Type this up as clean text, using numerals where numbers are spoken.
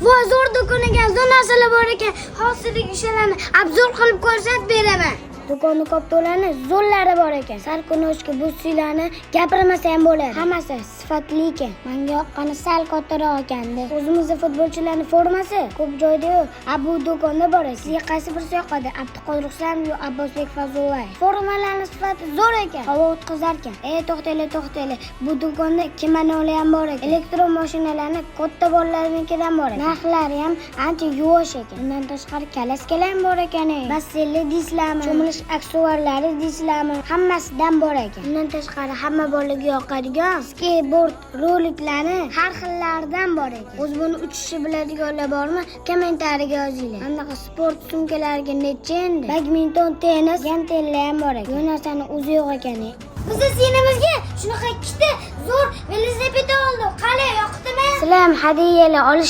Voy zo'r do'kon ekan, zo'r narsalar bor ekan. Hozirlik ishlarni obzor qilib ko'rsatib beraman. Do'konni kopto'larni zo'rlari bor ekan. Sal kunochki bu suylarni gapirmasa ham bo'ladi. Hammasi sifatli ekan. Menga yoqqani sal kattaroq ekanda. O'zimizning futbolchilarning formasi ko'p joyda yo'q. Bu do'konda bor. Sizga qaysi birisi yoqadi? Abduqodir Husanov yo Abbosbek Fazlulloyev. Formalarning sifati zo'r ekan. Havo o'tkazar ekan. To'xtanglar. Bu do'konda kimonolar ham bor ekan. Elektron mashinalarni katta bolalarnikidan bor ekan. Narxlari ham ancha yuvosh ekan. Undan tashqari kalaskalar ham bor ekan. Basselli deysizlarmi? Aksesuarlari deysizlarmi? Hammasidan bor ekan. Undan tashqari hamma bolaga yoqadigan skateboard roliklarni har xillaridan bor ekan. O'z buni uchishni biladiganlar bormi? Kommentariyaga yozinglar. Anaqa sport sumkalariga necha endi? Badminton, tennis, gantellar ham bor ekan. Bu narsani o'zi yo'q ekan. Biz sinimizga shunaqa ikkita zo'r velosiped oldik. Qalay, yoqdimi? Sizlar ham hadiyalar olish